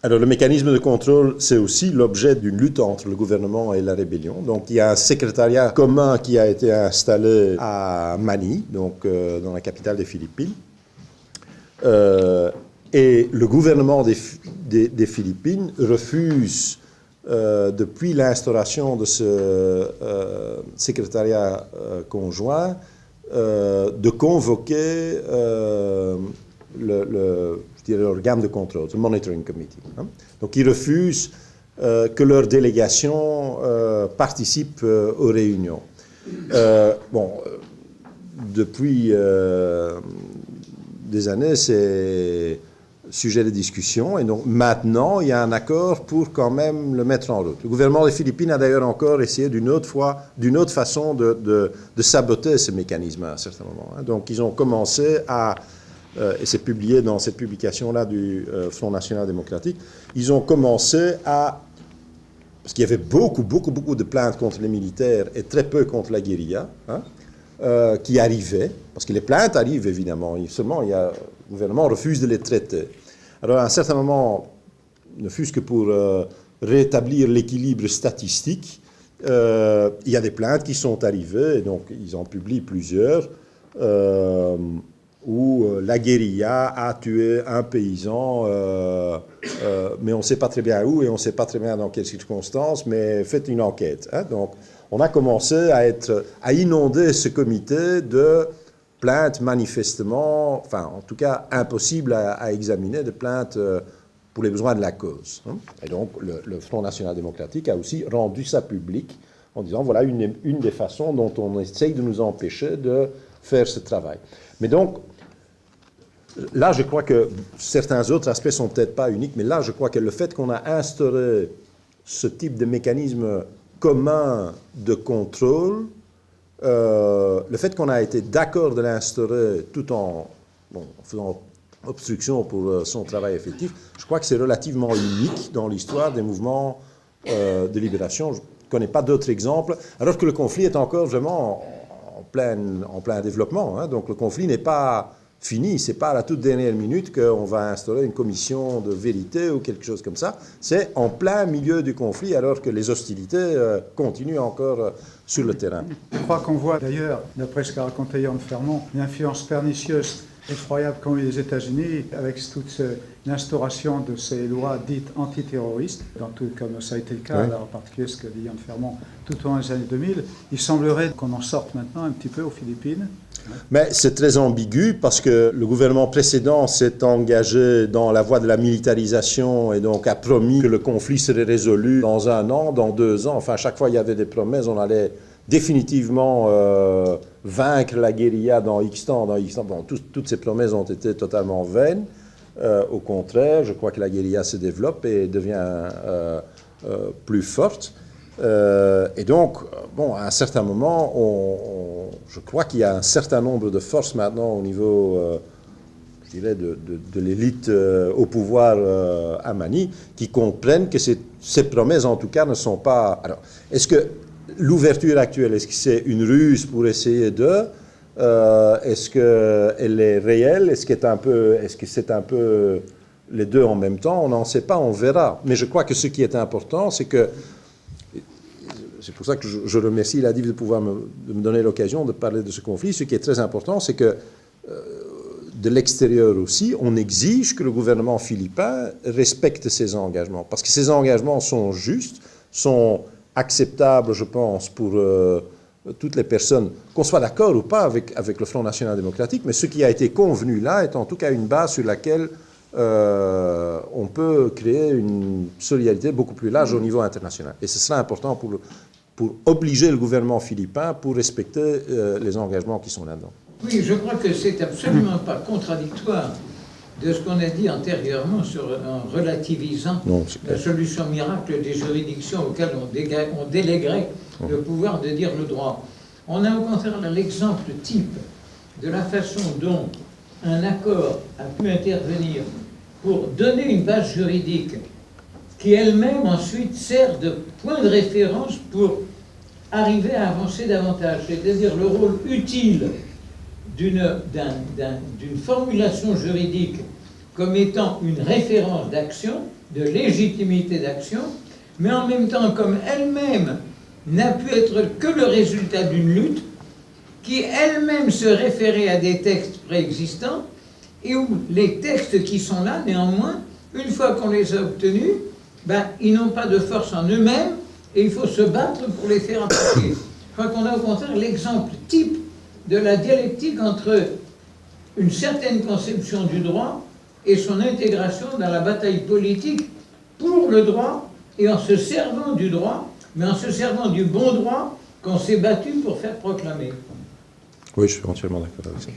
Alors, le mécanisme de contrôle, c'est aussi l'objet d'une lutte entre le gouvernement et la rébellion. Donc, il y a un secrétariat commun qui a été installé à Manille, donc dans la capitale des Philippines. Et le gouvernement des Philippines refuse, depuis l'instauration de ce secrétariat conjoint, de convoquer l'organe de contrôle, le Monitoring Committee. Hein. Donc, ils refusent que leur délégation participe aux réunions. Depuis des années, c'est sujet de discussion, et donc maintenant, il y a un accord pour quand même le mettre en route. Le gouvernement des Philippines a d'ailleurs encore essayé d'une autre façon de saboter ce mécanisme à un certain moment. Hein. Donc, ils ont commencé à... et c'est publié dans cette publication-là du Front National Démocratique, ils ont commencé à... Parce qu'il y avait beaucoup de plaintes contre les militaires et très peu contre la guérilla, hein, qui arrivaient, parce que les plaintes arrivent évidemment, seulement le gouvernement refuse de les traiter. Alors à un certain moment, ne fût-ce que pour rétablir l'équilibre statistique, il y a des plaintes qui sont arrivées, et donc ils en publient plusieurs, où la guérilla a tué un paysan, mais on ne sait pas très bien où et on ne sait pas très bien dans quelles circonstances, mais faites une enquête. Hein. Donc, on a commencé à inonder ce comité de plaintes manifestement, enfin, en tout cas, impossibles à examiner, de plaintes pour les besoins de la cause. Hein. Et donc, le Front National Démocratique a aussi rendu ça public en disant, voilà une des façons dont on essaye de nous empêcher de faire ce travail. Mais donc, là, je crois que certains autres aspects sont peut-être pas uniques, mais là, je crois que le fait qu'on a instauré ce type de mécanisme commun de contrôle, le fait qu'on a été d'accord de l'instaurer tout en faisant obstruction pour son travail effectif, je crois que c'est relativement unique dans l'histoire des mouvements de libération. Je ne connais pas d'autres exemples, alors que le conflit est encore vraiment en plein développement. Hein. Donc le conflit n'est pas fini, c'est pas à la toute dernière minute qu'on va instaurer une commission de vérité ou quelque chose comme ça. C'est en plein milieu du conflit, alors que les hostilités continuent encore sur le terrain. Je crois qu'on voit d'ailleurs, d'après ce qu'a raconté Yann Fermont, l'influence pernicieuse effroyable qu'ont eu les États-Unis avec toute l'instauration de ces lois dites antiterroristes, comme ça a été le cas, oui. En particulier ce que dit Yann Fermont, tout au long des années 2000. Il semblerait qu'on en sorte maintenant un petit peu aux Philippines. Mais c'est très ambigu parce que le gouvernement précédent s'est engagé dans la voie de la militarisation et donc a promis que le conflit serait résolu dans 1 an, dans 2 ans. Enfin, à chaque fois, il y avait des promesses, on allait définitivement vaincre la guérilla dans X temps. Bon, toutes ces promesses ont été totalement vaines. Au contraire, je crois que la guérilla se développe et devient plus forte. Et donc, à un certain moment, je crois qu'il y a un certain nombre de forces maintenant au niveau, je dirais, de l'élite au pouvoir à Manille, qui comprennent que ces promesses, en tout cas, ne sont pas... Alors, est-ce que l'ouverture actuelle, est-ce que c'est une ruse pour essayer de... est-ce qu'elle est réelle? Est-ce que c'est un peu les deux en même temps? On n'en sait pas, on verra. Mais je crois que ce qui est important, c'est que... C'est pour ça que je remercie la DIV de me donner l'occasion de parler de ce conflit. Ce qui est très important, c'est que de l'extérieur aussi, on exige que le gouvernement philippin respecte ses engagements. Parce que ces engagements sont justes, sont acceptables, je pense, pour toutes les personnes, qu'on soit d'accord ou pas avec le Front National Démocratique, mais ce qui a été convenu là est en tout cas une base sur laquelle on peut créer une solidarité beaucoup plus large au niveau international. Et ce sera important pour obliger le gouvernement philippin pour respecter les engagements qui sont là-dedans. Oui, je crois que c'est absolument pas contradictoire de ce qu'on a dit antérieurement en relativisant la solution miracle des juridictions auxquelles on déléguerait le pouvoir de dire le droit. On a au contraire l'exemple type de la façon dont un accord a pu intervenir pour donner une base juridique qui elle-même ensuite sert de point de référence pour arriver à avancer davantage, c'est-à-dire le rôle utile d'une formulation juridique comme étant une référence d'action, de légitimité d'action, mais en même temps comme elle-même n'a pu être que le résultat d'une lutte qui elle-même se référait à des textes préexistants et où les textes qui sont là, néanmoins, une fois qu'on les a obtenus, ils n'ont pas de force en eux-mêmes et il faut se battre pour les faire appliquer. Je crois qu'on a au contraire l'exemple type de la dialectique entre une certaine conception du droit et son intégration dans la bataille politique pour le droit et en se servant du droit, mais en se servant du bon droit qu'on s'est battu pour faire proclamer. Oui, je suis entièrement d'accord avec ça.